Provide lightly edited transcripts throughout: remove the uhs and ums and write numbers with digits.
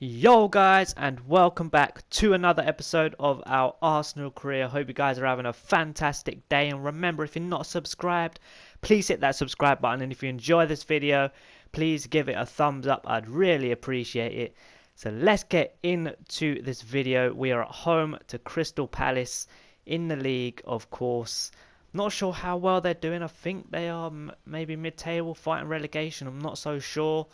Yo guys, and welcome back to another episode of our Arsenal career. Hope you guys are having a fantastic day, and remember, if you're not subscribed, please hit that subscribe button, and if you enjoy this video, please give it a thumbs up. I'd really appreciate it. So let's get into this video. We are at home to Crystal Palace in the league, of course. Not sure how well they're doing. I think they are maybe mid-table, fighting relegation. I'm not so sure.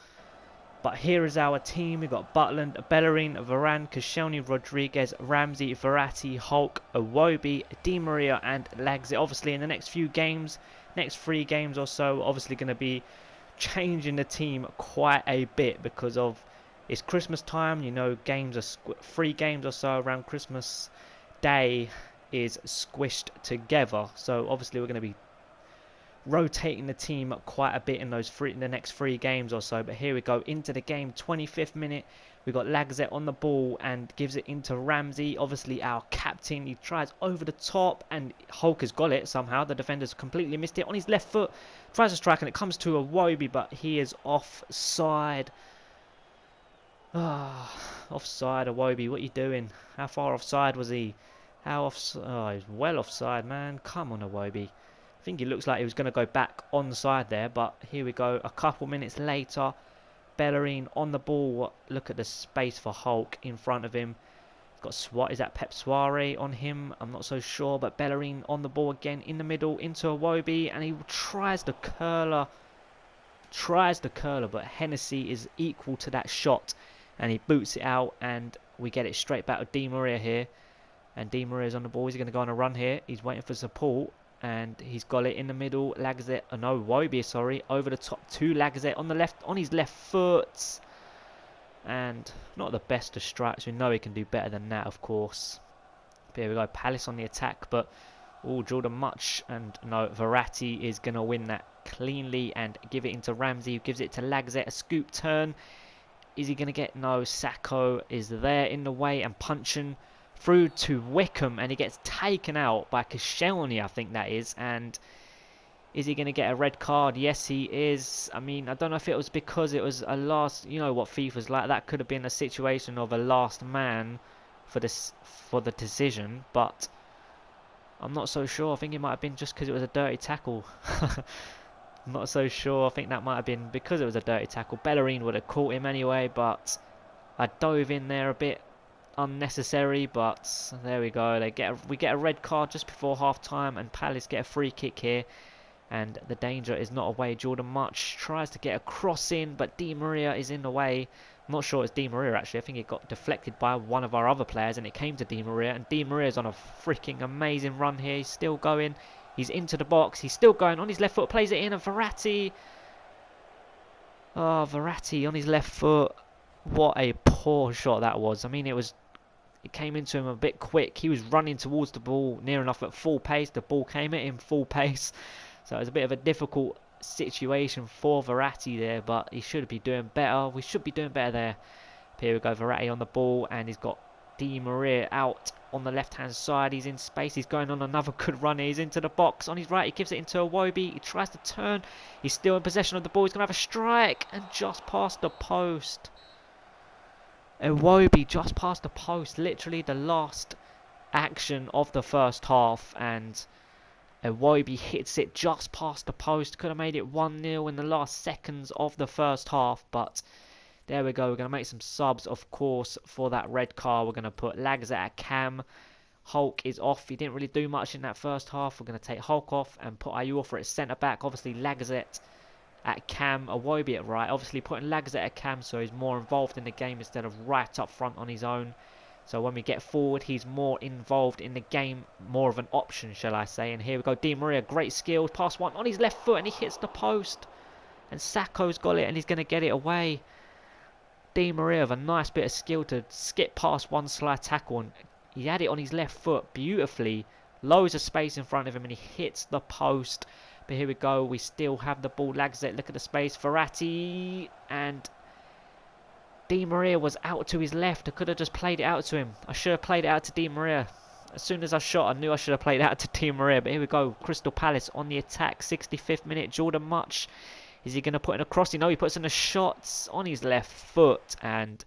But here is our team. We've got Butland, Bellerin, Varane, Koscielny, Rodriguez, Ramsey, Verratti, Hulk, Iwobi, Di Maria and Lacazette. Obviously in the next few games, next 3 games or so, obviously going to be changing the team quite a bit because of it's Christmas time. You know, games are 3 games or so around Christmas Day is squished together. So obviously we're going to be rotating the team quite a bit in the next 3 games or so. But here we go into the game. 25th minute, we got Lacazette on the ball and gives it into Ramsey, obviously our captain. He tries over the top and Hulk has got it somehow. The defender's completely missed it on his left foot, tries to strike and it comes to Iwobi, but he is offside. Offside. Iwobi, what are you doing? How far offside was he? How offside? Oh, he's well offside, man. Come on, Iwobi. I think he looks like he was going to go back onside there, but here we go. A couple minutes later, Bellerin on the ball. Look at the space for Hulk in front of him. He's got is that Pep Soiree on him? I'm not so sure, but Bellerin on the ball again in the middle into Iwobi, and he tries the curler. But Hennessy is equal to that shot, and he boots it out, and we get it straight back to Di Maria here. And Di Maria's on the ball. He's going to go on a run here. He's waiting for support. And he's got it in the middle. Lacazette, no, Iwobi, sorry, over the top to Lacazette on the left, on his left foot. And not the best of strikes. We know he can do better than that, of course. But here we go, Palace on the attack, but Jordan Much and no, Verratti is going to win that cleanly and give it into Ramsey, who gives it to Lacazette, a scoop turn. Is he going to get? No, Sacco is there in the way and punching through to Wickham, and he gets taken out by Koscielny, I think that is. And is he going to get a red card? Yes, he is. I mean, I don't know if it was because it was a last, you know what FIFA's like, that could have been a situation of a last man for the decision, but I'm not so sure. I think it might have been just because it was a dirty tackle. I'm not so sure. I think that might have been because it was a dirty tackle. Bellerin would have caught him anyway, but I dove in there a bit unnecessary, but there we go. We get a red card just before half time, and Palace get a free kick here, and the danger is not away. Jordan Much tries to get a cross in, but Di Maria is in the way. I'm not sure it's Di Maria actually. I think it got deflected by one of our other players and it came to Di Maria, and Di Maria's on a freaking amazing run here. He's still going, he's into the box, he's still going on his left foot, plays it in, and Verratti, Verratti on his left foot. What a poor shot that was. I mean, it came into him a bit quick. He was running towards the ball near enough at full pace. The ball came at him full pace. So it was a bit of a difficult situation for Verratti there, but he should be doing better. We should be doing better there. Here we go, Verratti on the ball, and he's got Di Maria out on the left-hand side. He's in space. He's going on another good run. He's into the box. On his right, he gives it into Iwobi. He tries to turn. He's still in possession of the ball. He's going to have a strike, and just past the post. Iwobi just past the post, literally the last action of the first half, and Iwobi hits it just past the post. Could have made it 1-0 in the last seconds of the first half, but there we go. We're going to make some subs, of course, for that red card. We're going to put Lacazette at cam. Hulk is off. He didn't really do much in that first half. We're going to take Hulk off and put Iwobi at centre-back. Obviously, Lacazette at cam, Iwobi at right. Obviously putting Lacazette at cam so he's more involved in the game instead of right up front on his own. So when we get forward, he's more involved in the game, more of an option, shall I say. And here we go, Di Maria, great skill, pass one on his left foot, and he hits the post. And Sacco's got it, and he's going to get it away. Di Maria with a nice bit of skill to skip past one slide tackle, and he had it on his left foot beautifully. Loads of space in front of him, and he hits the post. But here we go, we still have the ball. Lacazette, look at the space. Verratti, and Di Maria was out to his left. I could have just played it out to him. I should have played it out to Di Maria. As soon as I shot, I knew I should have played it out to Di Maria. But here we go, Crystal Palace on the attack. 65th minute, Jordan Much. Is he going to put in a crossing? No, he puts in a shot on his left foot. And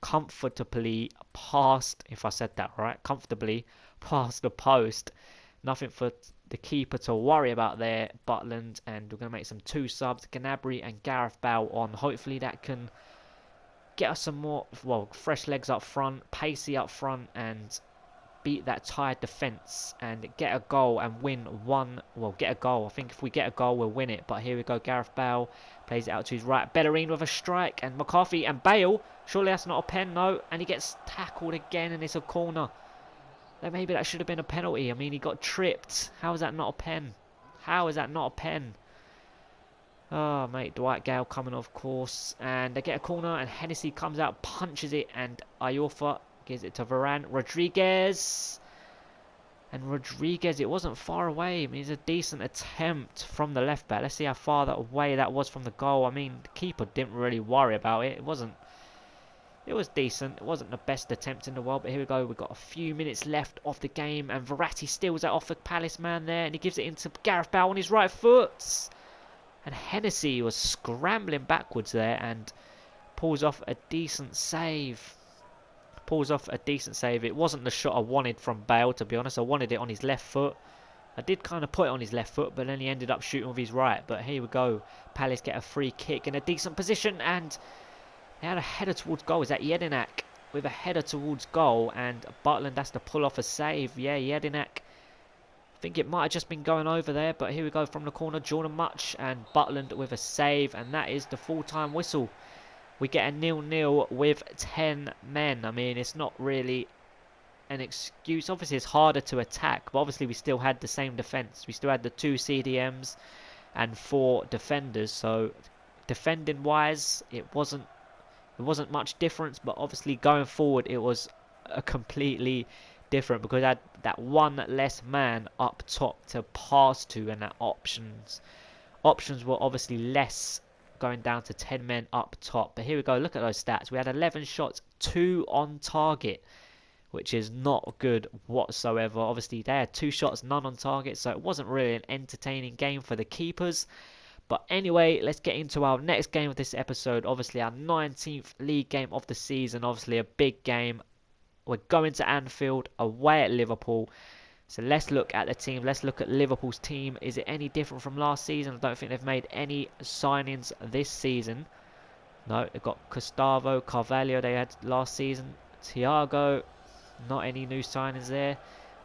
comfortably past, if I said that right, comfortably past the post. Nothing for the keeper to worry about there, Butland, and we're going to make some 2 subs, Gnabry and Gareth Bale on. Hopefully that can get us some more, well, fresh legs up front, pacey up front, and beat that tired defence and get a goal and win one. Well, get a goal. I think if we get a goal, we'll win it. But here we go. Gareth Bale plays it out to his right. Bellerin with a strike, and McCarthy and Bale. Surely that's not a pen, no. And he gets tackled again, and it's a corner. Then maybe that should have been a penalty. I mean, he got tripped. How is that not a pen? How is that not a pen? Oh, mate, Dwight Gale coming off course. And they get a corner, and Hennessy comes out, punches it, and Iorfa gives it to Varane. Rodriguez. And Rodriguez, it wasn't far away. I mean, it's a decent attempt from the left back. Let's see how far away that was from the goal. I mean, the keeper didn't really worry about it. It was decent. It wasn't the best attempt in the world. But here we go. We've got a few minutes left of the game. And Verratti steals that off the Palace man there. And he gives it into Gareth Bale on his right foot. And Hennessy was scrambling backwards there. And pulls off a decent save. It wasn't the shot I wanted from Bale, to be honest. I wanted it on his left foot. I did kind of put it on his left foot, but then he ended up shooting with his right. But here we go. Palace get a free kick in a decent position, and they had a header towards goal. Is that Jedinak with a header towards goal? And Butland has to pull off a save. Yeah, Jedinak. I think it might have just been going over there, but here we go from the corner. Jordan Much and Butland with a save, and that is the full-time whistle. We get a 0-0 with 10 men. I mean, it's not really an excuse. Obviously, it's harder to attack, but obviously we still had the same defence. We still had the 2 CDMs and 4 defenders. So, defending-wise, it wasn't much difference. But obviously, going forward, it was a completely different because I had that one less man up top to pass to, and that options were obviously less, going down to 10 men up top. But here we go, look at those stats. We had 11 shots, 2 on target, which is not good whatsoever. Obviously they had 2 shots, none on target, so it wasn't really an entertaining game for the keepers. But anyway, let's get into our next game of this episode. Obviously our 19th league game of the season, obviously a big game. We're going to Anfield away at Liverpool. So let's look at the team. Let's look at Liverpool's team. Is it any different from last season? I don't think they've made any signings this season. No, they've got Gustavo, Carvalho they had last season. Thiago, not any new signings there.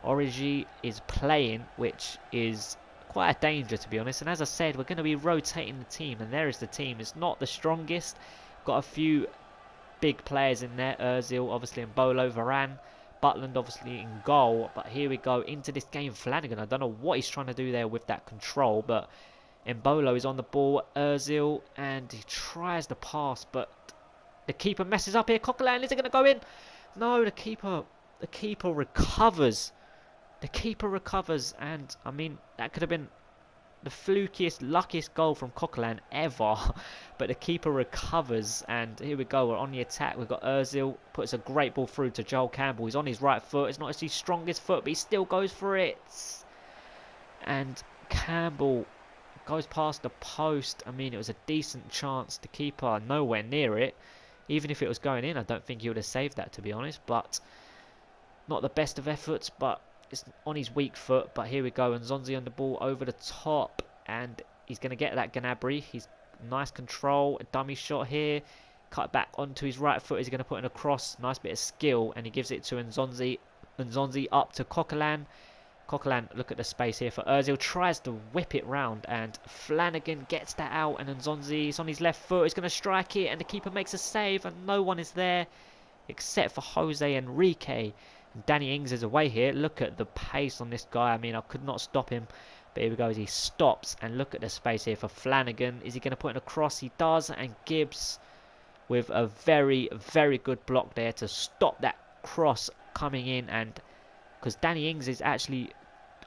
Origi is playing, which is quite a danger, to be honest. And as I said, we're going to be rotating the team. And there is the team. It's not the strongest. Got a few big players in there. Ozil, obviously, and Bolo, Varane. Butland obviously in goal, but here we go into this game. Flanagan, I don't know what he's trying to do there with that control, but Embolo is on the ball. Ozil, and he tries the pass, but the keeper messes up here. Coquelin, is it going to go in? No, the keeper recovers. The keeper recovers, and I mean that could have been the flukiest, luckiest goal from Coquelin ever. But the keeper recovers, and here we go. We're on the attack. We've got Ozil, puts a great ball through to Joel Campbell. He's on his right foot. It's not his strongest foot, but he still goes for it. And Campbell goes past the post. I mean, it was a decent chance. The keeper nowhere near it. Even if it was going in, I don't think he would have saved that, to be honest. But not the best of efforts, but it's on his weak foot. But here we go, and Nzonzi on the ball over the top, and he's going to get that Gnabry. He's nice control, a dummy shot here, cut back onto his right foot. He's going to put in a cross, nice bit of skill, and he gives it to Nzonzi. Nzonzi up to Coquelin. Coquelin, look at the space here for Ozil, tries to whip it round, and Flanagan gets that out, and Nzonzi is on his left foot. He's going to strike it, and the keeper makes a save, and no one is there except for Jose Enrique. Danny Ings is away here. Look at the pace on this guy. I mean, I could not stop him. But here we go. He stops. And look at the space here for Flanagan. Is he going to put in a cross? He does. And Gibbs with a very, very good block there to stop that cross coming in. And because Danny Ings is actually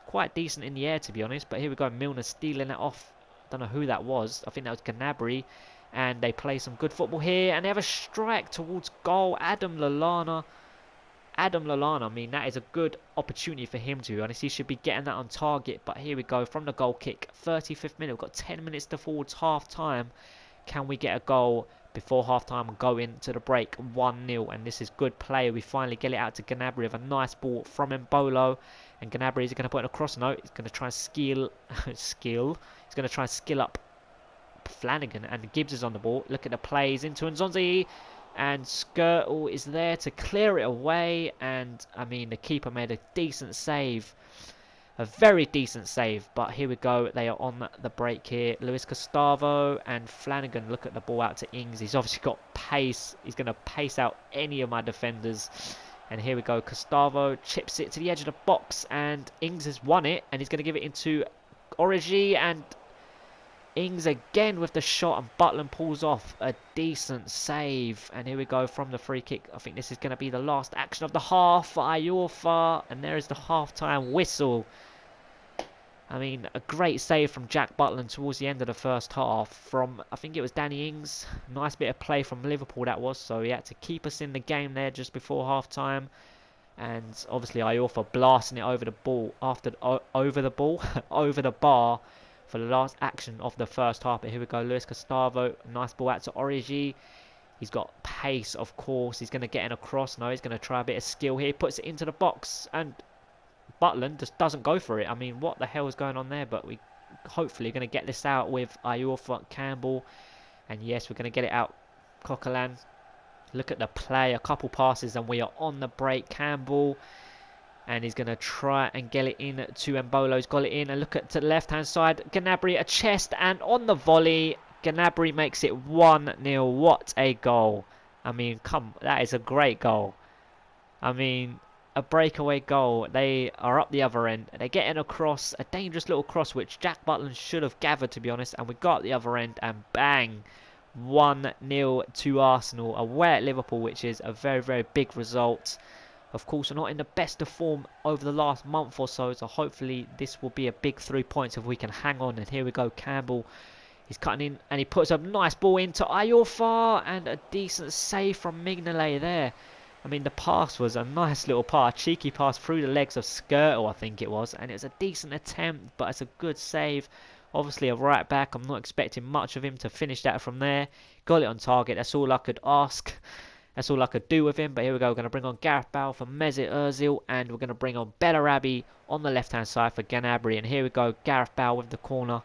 quite decent in the air, to be honest. But here we go. Milner stealing it off. Don't know who that was. I think that was Gnabry. And they play some good football here. And they have a strike towards goal. Adam Lallana, I mean, that is a good opportunity for him, to be honest. He should be getting that on target. But here we go from the goal kick. 35th minute. We've got 10 minutes to forwards half time. Can we get a goal before half-time and go into the break 1-0. And this is good play. We finally get it out to Gnabry with a nice ball from Mbolo. And Gnabry is going to put in a cross. No, he's going to try and He's going to try and skill up Flanagan, and Gibbs is on the ball. Look at the plays into Nzonzi, and Skirtle is there to clear it away. And I mean, the keeper made a decent save, a very decent save. But here we go, they are on the break here. Luis Gustavo and Flanagan look at the ball out to Ings. He's obviously got pace. He's going to pace out any of my defenders. And here we go, Gustavo chips it to the edge of the box, and Ings has won it, and he's going to give it into Origi, and Ings again with the shot, and Butland pulls off a decent save. And here we go from the free kick. I think this is going to be the last action of the half for Iorfa, and there is the half-time whistle. I mean, a great save from Jack Butland towards the end of the first half from, I think it was Danny Ings. Nice bit of play from Liverpool that was, so he had to keep us in the game there just before half-time. And obviously Iorfa blasting it over the ball, over the bar for the last action of the first half. But here we go, Luis Gustavo, nice ball out to Origi. He's got pace, of course. He's going to get in across. No, he's going to try a bit of skill here. Puts it into the box, and Butland just doesn't go for it. I mean, what the hell is going on there? But we hopefully going to get this out with Iorfa, Campbell. And yes, we're going to get it out. Coquelin. Look at the play. A couple passes and we are on the break. Campbell. And he's going to try and get it in to Mbolo's got it in. And look at to the left-hand side. Gnabry, a chest. And on the volley, Gnabry makes it 1-0. What a goal. I mean, that is a great goal. I mean, a breakaway goal. They are up the other end. They get in a cross, a dangerous little cross, which Jack Butland should have gathered, to be honest. And we got the other end, and bang, 1-0 to Arsenal away at Liverpool, which is a very, very big result. Of course, we're not in the best of form over the last month or so, so hopefully this will be a big 3 points if we can hang on. And here we go, Campbell. He's cutting in, and he puts a nice ball into Iorfa, and a decent save from Mignolet there. I mean, the pass was a nice little pass, cheeky pass through the legs of Skirtle, I think it was. And it was a decent attempt, but it's a good save. Obviously, a right back. I'm not expecting much of him to finish that from there. Got it on target. That's all I could ask. That's all I could do with him. But here we go. We're going to bring on Gareth Bale for Mesut Ozil. And we're going to bring on Bellarabi on the left-hand side for Gnabry. And here we go. Gareth Bale with the corner.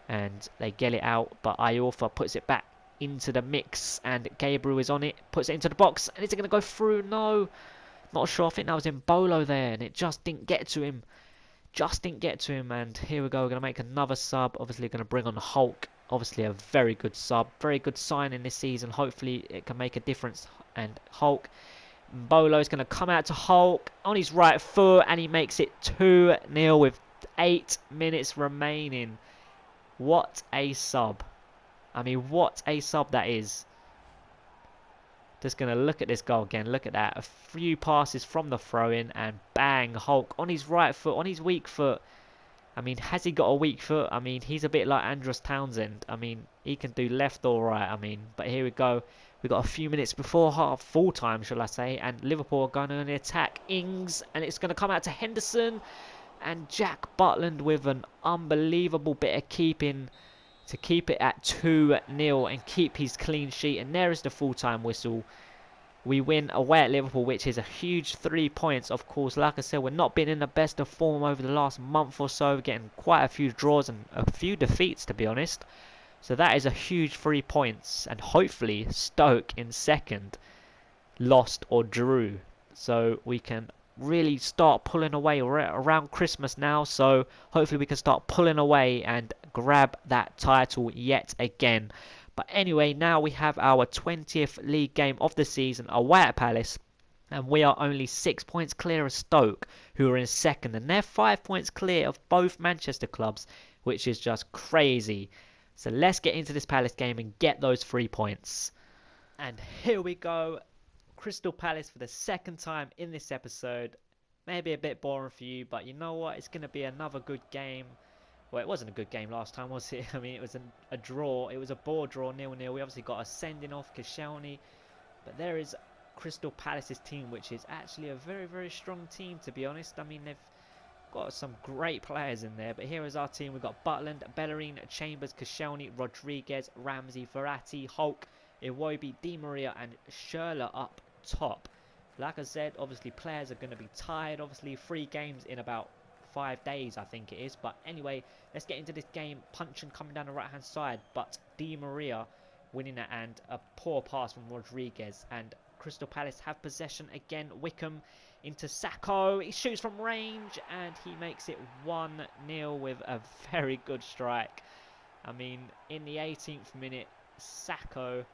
And they get it out. But Iorfa puts it back into the mix, and Gabriel is on it, puts it into the box, and is it going to go through? No, not sure. I think that was Mbolo there, and it just didn't get to him. And here we go, we're going to make another sub. Obviously going to bring on Hulk. Obviously a very good sub, very good signing this season. Hopefully it can make a difference. And Hulk, Mbolo is going to come out to Hulk on his right foot, and he makes it 2-0 with 8 minutes remaining. What a sub. I mean, what a sub that is. Just going to look at this goal again. Look at that. A few passes from the throw-in, and bang, Hulk on his right foot, on his weak foot. I mean, has he got a weak foot? I mean, he's a bit like Andros Townsend. I mean, he can do left or right. I mean, but here we go. We've got a few minutes before half, full time, shall I say. And Liverpool are going on the attack. Ings, and it's going to come out to Henderson. And Jack Butland with an unbelievable bit of keeping to keep it at 2-0 and keep his clean sheet. And there is the full-time whistle. We win away at Liverpool, which is a huge 3 points. Of course, like I said, we're not been in the best of form over the last month or so, getting quite a few draws and a few defeats, to be honest. So that is a huge 3 points, and hopefully Stoke in second lost or drew, so we can really start pulling away. We're around Christmas now, so hopefully we can start pulling away and grab that title yet again. But anyway, now we have our 20th league game of the season away at Palace, and we are only 6 points clear of Stoke, who are in second, and they're 5 points clear of both Manchester clubs, which is just crazy. So let's get into this Palace game and get those 3 points. And here we go. Crystal Palace for the second time in this episode. Maybe a bit boring for you, but you know what? It's going to be another good game. Well, it wasn't a good game last time, was it? I mean, it was a draw. It was a ball draw, 0-0. We obviously got a sending off, Koscielny. But there is Crystal Palace's team, which is actually a very, very strong team, to be honest. I mean, they've got some great players in there. But here is our team. We've got Butland, Bellerin, Chambers, Koscielny, Rodriguez, Ramsey, Verratti, Hulk, Iwobi, Di Maria and Schürrle up top. Like I said, obviously players are going to be tired. Obviously 3 games in about 5 days, I think it is. But anyway, let's get into this game. Punching coming down the right hand side, but Di Maria winning it, and a poor pass from Rodriguez, and Crystal Palace have possession again. Wickham into Sacco. He shoots from range and he makes it 1-0 with a very good strike. I mean, in the 18th minute, Sacco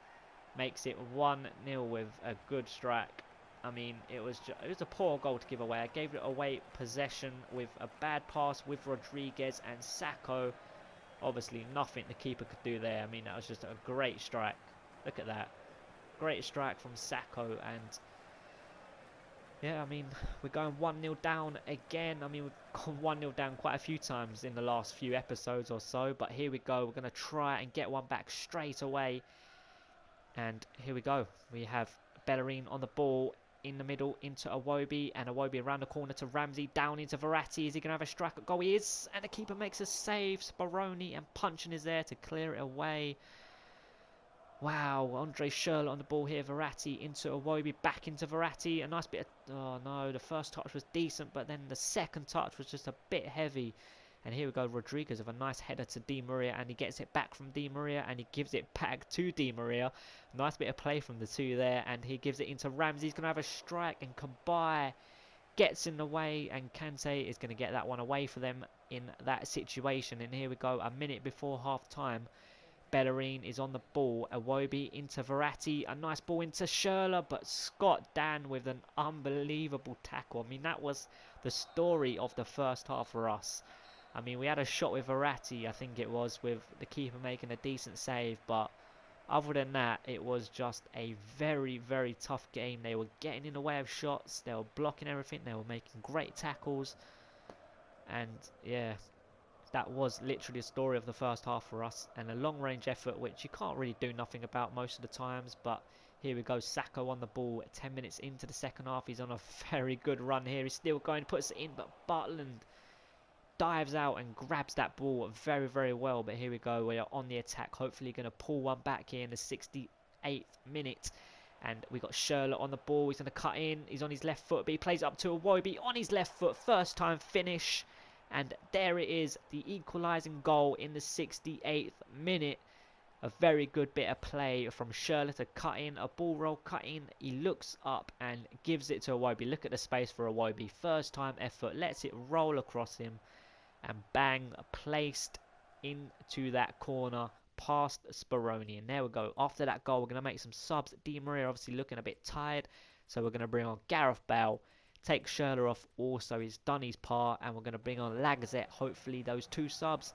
makes it 1-0 with a good strike. I mean, it was a poor goal to give away. I gave it away possession with a bad pass with Rodriguez, and Sacco, obviously nothing the keeper could do there. I mean, that was just a great strike. Look at that. Great strike from Sacco, and yeah, I mean, we're going 1-0 down again. I mean, we've gone 1-0 down quite a few times in the last few episodes or so, but here we go. We're going to try and get one back straight away. And here we go. We have Bellerin on the ball in the middle into Iwobi, and Iwobi around the corner to Ramsey, down into Verratti. Is he going to have a strike at goal? He is, and the keeper makes a save. Speroni and Punching is there to clear it away. Wow, Andre Schürrle on the ball here. Verratti into Iwobi, back into Verratti. A nice bit of... Oh no, the first touch was decent, but then the second touch was just a bit heavy. And here we go, Rodriguez with a nice header to Di Maria, and he gets it back from Di Maria, and he gives it back to Di Maria. Nice bit of play from the two there, and he gives it into Ramsey. He's going to have a strike, and Kabay gets in the way, and Kante is going to get that one away for them in that situation. And here we go, a minute before half time. Bellerin is on the ball. Iwobi into Verratti. A nice ball into Schürrle, but Scott Dan with an unbelievable tackle. I mean, that was the story of the first half for us. I mean, we had a shot with Verratti, I think it was, with the keeper making a decent save, but other than that, it was just a very, very tough game. They were getting in the way of shots, they were blocking everything, they were making great tackles, and yeah, that was literally the story of the first half for us, and a long-range effort which you can't really do nothing about most of the times. But here we go, Sacco on the ball 10 minutes into the second half. He's on a very good run here. He's still going, puts it in, but Butland dives out and grabs that ball very, very well. But here we go, we are on the attack, hopefully going to pull one back here in the 68th minute. And we got Schürrle on the ball. He's going to cut in. He's on his left foot, but he plays up to Iwobi on his left foot. First time finish. And there it is, the equalising goal in the 68th minute. A very good bit of play from Schürrle to cut in, a ball roll cut in. He looks up and gives it to Iwobi. Look at the space for Iwobi. First time effort, lets it roll across him. And bang, placed into that corner past Speroni. And there we go. After that goal, we're going to make some subs. Di Maria obviously looking a bit tired. So we're going to bring on Gareth Bale. Take Schürrle off also, he's done his part, and we're going to bring on Lacazette. Hopefully those 2 subs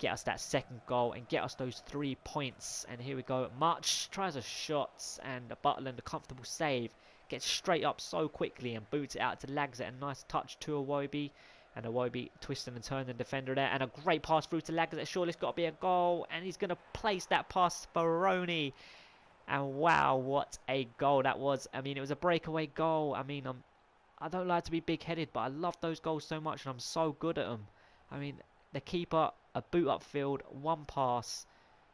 get us that second goal and get us those 3 points. And here we go, March tries a shot, and Butland, a comfortable save, gets straight up so quickly and boots it out to Lacazette. A nice touch to Iwobi, and Iwobi twisting and turning the defender there, and a great pass through to Lacazette. Surely it's got to be a goal, and he's going to place that past Speroni. And wow, what a goal that was. I mean, it was a breakaway goal. I mean, I don't like to be big-headed, but I love those goals so much, and I'm so good at them. I mean, the keeper, a boot upfield, one pass,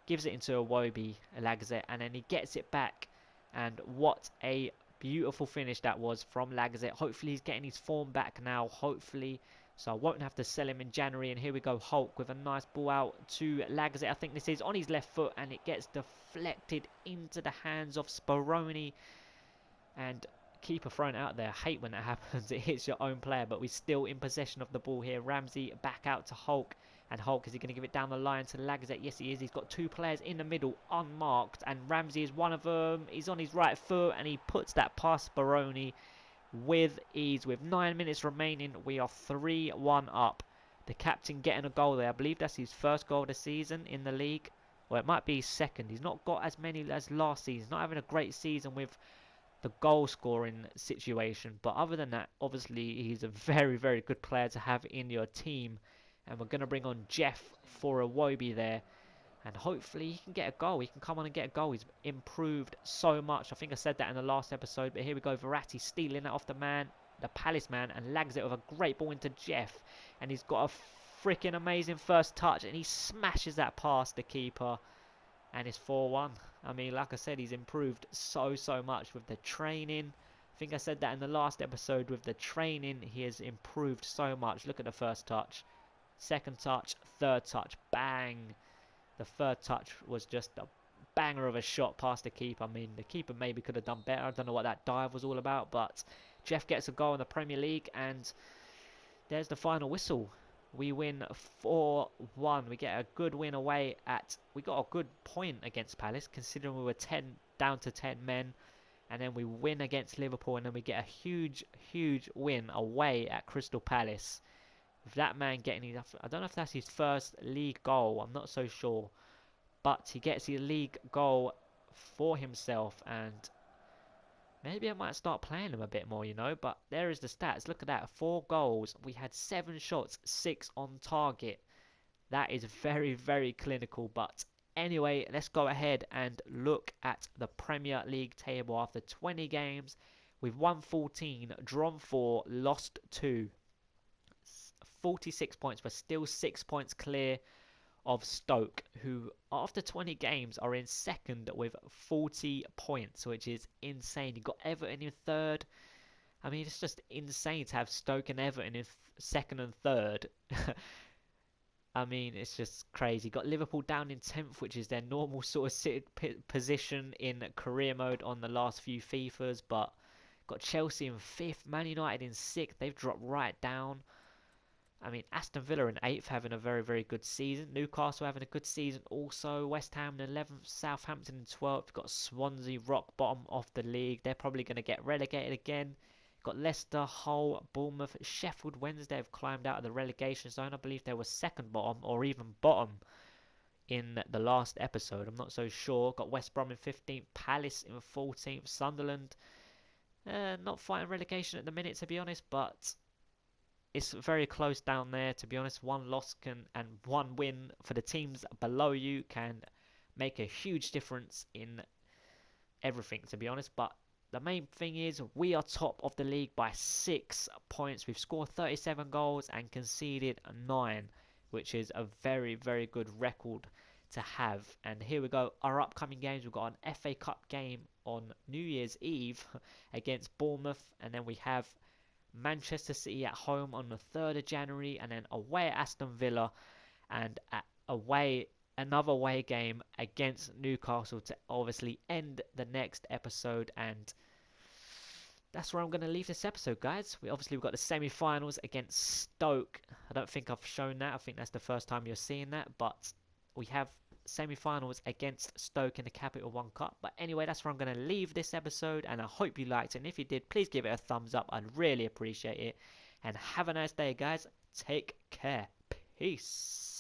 gives it into Iwobi, Lacazette, and then he gets it back. And what a beautiful finish that was from Lacazette. Hopefully he's getting his form back now, hopefully. So I won't have to sell him in January. And here we go, Hulk with a nice ball out to Lacazette. I think this is on his left foot, and it gets deflected into the hands of Speroni. And keeper thrown out there. I hate when that happens. It hits your own player, but we're still in possession of the ball here. Ramsey back out to Hulk, and Hulk, is he going to give it down the line to Lacazette? Yes, he is. He's got 2 players in the middle unmarked, and Ramsey is one of them. He's on his right foot, and he puts that past Speroni with ease. With 9 minutes remaining, we are 3-1 up. The captain getting a goal there. I believe that's his first goal of the season in the league. Well, it might be his second. He's not got as many as last season. He's not having a great season with the goal scoring situation, but other than that, obviously he's a very, very good player to have in your team. And we're going to bring on Jeff for Iwobi there, and hopefully he can get a goal. He can come on and get a goal. He's improved so much. I think I said that in the last episode, but here we go. Verratti stealing that off the man, the Palace man, and lags it with a great ball into Jeff, and he's got a freaking amazing first touch, and he smashes that past the keeper. and it's 4-1. I mean, like I said, he's improved so much with the training. I think I said that in the last episode. With the training, he has improved so much. Look at the first touch, second touch, third touch, bang. The third touch was just a banger of a shot past the keeper. I mean, the keeper maybe could have done better. I don't know what that dive was all about, but Jeff gets a goal in the Premier League, and there's the final whistle. We win 4-1. We get a good win away at... We got a good point against Palace, considering we were down to 10 men. And then we win against Liverpool, and then we get a huge win away at Crystal Palace. With that man getting... I don't know if that's his first league goal. I'm not so sure. But he gets the league goal for himself, and maybe I might start playing him a bit more, you know. But there is the stats. Look at that. 4 goals. We had 7 shots, 6 on target. That is very clinical. But anyway, let's go ahead and look at the Premier League table. After 20 games, we've won 14, drawn 4, lost 2. 46 points. We're still 6 points clear of Stoke, who after 20 games are in second with 40 points, which is insane. You've got Everton in third. I mean, it's just insane to have Stoke and Everton in second and third. I mean, it's just crazy. Got Liverpool down in 10th, which is their normal sort of position in career mode on the last few FIFAs, but got Chelsea in 5th, Man United in 6th. They've dropped right down. I mean, Aston Villa in 8th, having a very good season. Newcastle having a good season also. West Ham in 11th. Southampton in 12th. Got Swansea rock bottom of the league. They're probably going to get relegated again. Got Leicester, Hull, Bournemouth, Sheffield Wednesday have climbed out of the relegation zone. I believe they were second bottom or even bottom in the last episode. I'm not so sure. Got West Brom in 15th. Palace in 14th. Sunderland not fighting relegation at the minute, to be honest, but... It's very close down there, to be honest. 1 loss and 1 win for the teams below you can make a huge difference in everything, to be honest. But the main thing is we are top of the league by 6 points. We've scored 37 goals and conceded 9, which is a very good record to have. And here we go. Our upcoming games, we've got an FA Cup game on New Year's Eve against Bournemouth, and then we have Manchester City at home on the 3rd of January, and then away at Aston Villa, and another away game against Newcastle to obviously end the next episode. And that's where I'm going to leave this episode, guys. We've got the semi-finals against Stoke. I don't think I've shown that. I think that's the first time you're seeing that, but we have semi-finals against Stoke in the Capital One Cup. But anyway, that's where I'm going to leave this episode, and I hope you liked it. And if you did, please give it a thumbs up. I'd really appreciate it. And have a nice day, guys. Take care. Peace.